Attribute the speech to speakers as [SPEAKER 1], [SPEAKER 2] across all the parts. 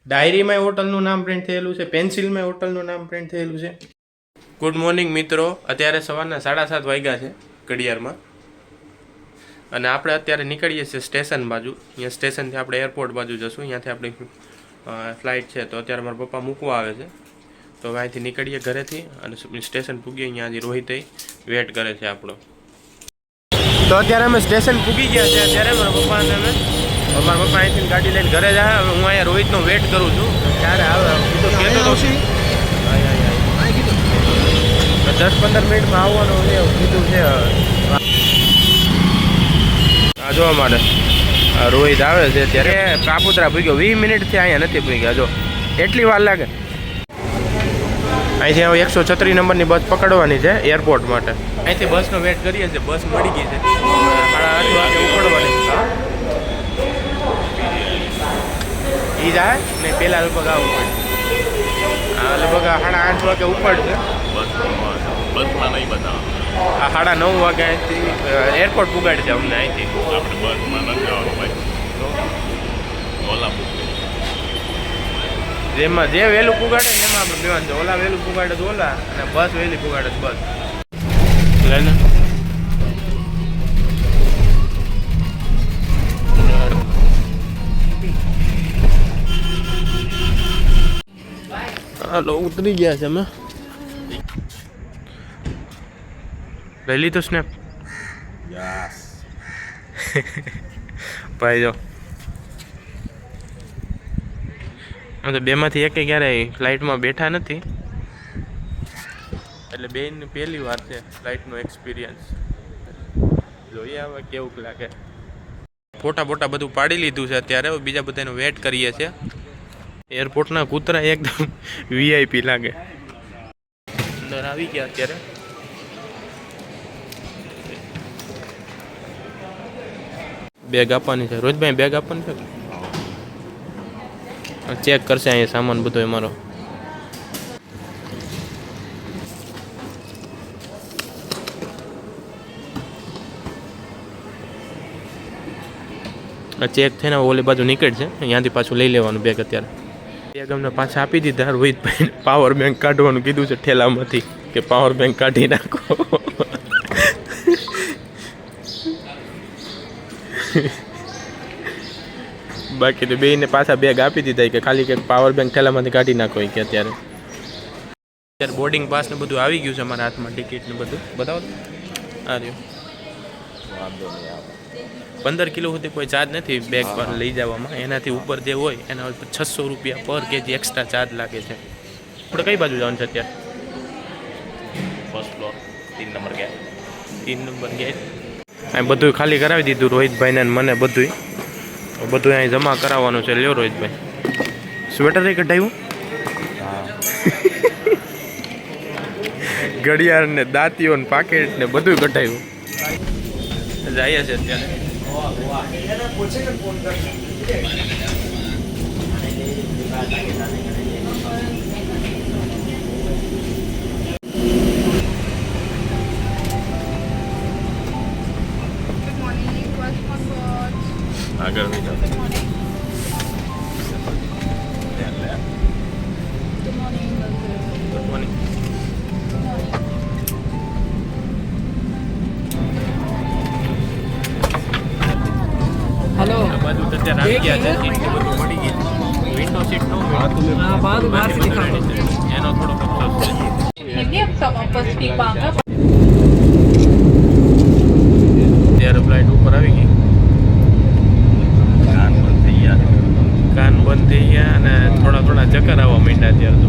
[SPEAKER 1] ડાયરીમાં હોટલનું નામ પ્રિન્ટ થયેલું છે, પેન્સિલમાં હોટલનું નામ પ્રિન્ટ થયેલું છે. ગુડ મોર્નિંગ મિત્રો, અત્યારે સવારના 7:30 વાગ્યા છે ઘડિયાળમાં અને આપણે અત્યારે નીકળીએ છીએ સ્ટેશન બાજુ. અહીંયા સ્ટેશનથી આપણે એરપોર્ટ બાજુ જશું. અહીંયાથી આપણી ફ્લાઇટ છે, તો અત્યારે મારા પપ્પા મૂકવા આવે છે. તો હવે અહીંથી નીકળીએ ઘરેથી અને સ્ટેશન પૂગીએ. અહીંયા હજી રોહિત વેટ કરે છે આપણો. તો અત્યારે અમે સ્ટેશન પૂગી ગયા છે. અત્યારે મારા પપ્પાને મારા પપ્પા અહીંથી ગાડી લઈને ઘરે જાય. હું અહીંયા રોહિતનો વેટ કરું છું ક્યારે આવે. તો કહેતો તો 10-15 મિનિટમાં આવવાનું કીધું છે. આ જો અમારે રોહિત આવે છે ત્યારે કાપોદ્રા પૂગ્યો. 20 મિનિટથી અહીંયા નથી પૂગ્યા. જો એટલી વાર લાગે. અહીંથી હવે 136 નંબરની બસ પકડવાની છે એરપોર્ટ માટે. અહીંથી બસનો વેટ કરીએ છીએ. બસ મળી ગઈ છે. 8:30 વાગે ઉપડવાની છે. એ જાય ને પહેલાં લગભગ આવવું પડે. લગભગ 8:30 વાગે ઉપડશે.
[SPEAKER 2] બસમાં નહીં બતાવો.
[SPEAKER 1] આ 9:30 વાગે અહીંથી એરપોર્ટ પુગાડી છે અમને. અહીંથી
[SPEAKER 2] આપણે બસમાં નથી જવાનું ભાઈ, ઓલા બુક
[SPEAKER 1] જેમાં જે વહેલું પુગાડે ને એમાં આપણે બેવાનું છે. ઓલા વહેલું પુગાડે તો ઓલા, અને બસ વહેલી પુગાડે તો બસ. લઈને હાલો ઉતરી ગયા છે અમે. લઈ લીધું સ્નેપ ભાઈ. જો આમ તો બેમાંથી એકે ક્યારેય ફ્લાઇટમાં બેઠા નથી, એટલે બેની પહેલી વાર છે ફ્લાઇટનો એક્સપિરિયન્સ. જોઈએ હવે કેવું લાગે. ફોટા બધું પાડી લીધું છે. અત્યારે બીજા બધાનો વેટ કરીએ છીએ. એરપોર્ટના કૂતરા એકદમ વીઆઈપી લાગે. અંદર આવી ગયા અત્યારે. બેગ આપવાની છે. રોજભાઈ બેગ આપવાની છે. ચેક કરશે અહીંયા સામાન બધો અમારો. ચેક થઈને ઓલી બાજુ નીકળશે. અહીંયાથી પાછું લઈ લેવાનું બેગ. અત્યારે બેગ અમને પાછા આપી દીધા. રોહિતભાઈ પાવર બેંક કાઢવાનું કીધું છે ઠેલામાંથી, કે પાવર બેંક કાઢી નાખો. બાકી તો બેને પાછા બેગ આપી દીધા કે ખાલી કે પાવર બેંક ઠેલામાંથી કાઢી નાખો કે. અત્યારે બોર્ડિંગ પાસ ને બધું આવી ગયું છે અમારા હાથમાં. ટિકિટ ને બધું બતાવો. આ રહ્યું. 15 કિલો સુધી કોઈ ચાર્જ નથી બેગ પર લઈ જવામાં. એનાથી ઉપર જે હોય એના 600 રૂપિયા પર કેજી એક્સ્ટ્રા ચાર્જ લાગે છે. આપણે કઈ બાજુ જવાનું છે અત્યારે?
[SPEAKER 2] First floor 3 number gate.
[SPEAKER 1] 3 number gate. અહીં બધું ખાલી કરાવી દીધું રોહિતભાઈને મને. બધું અહીં જમા કરાવવાનું છે. લ્યો રોહિતભાઈ. સ્વેટર એ કઢાવ્યું. ઘડિયાળ ને દાંતીઓ ને પાકેટ ને બધું કઢાવ્યું. જઈએ છે અત્યારે.
[SPEAKER 2] આગળ નહીં જાઓ.
[SPEAKER 1] Good morning.
[SPEAKER 3] हेलो
[SPEAKER 1] આ બાજુ તો અત્યારે આવી ગયા છે. સીટ ને બધું મળી ગઈ. વિન્ડો સીટ નો
[SPEAKER 3] हाँ बाद बाहर से दिखा दो
[SPEAKER 1] એનો થોડો અફસોસ છે. ત્યારે ફ્લાઇટ ઉપર આવી ગઈ.
[SPEAKER 2] કાન બંધ થઈ ગયા.
[SPEAKER 1] કાન બંધ થઈ ગયા અને થોડા ચક્કર આવવા માંડ્યા. ત્યારે તો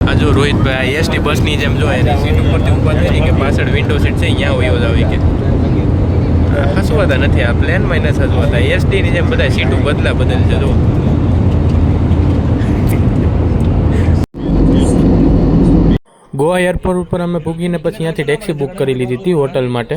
[SPEAKER 1] આ જો રોહિતભાઈ એસટી બસની જેમ જો એની સીટ ઉપરથી ઊભા થઈ કે પાછળ વિન્ડો સીટ છે અહીંયા વયો જ આવી કે હસવાતા નથી. આ પ્લેનમાં નથી હસવાતા. એસટીની જેમ બધા સીટો બદલશે. જો ગોવા એરપોર્ટ ઉપર અમે પૂગીને પછી ત્યાંથી ટેક્સી બુક કરી લીધી હતી હોટલ માટે.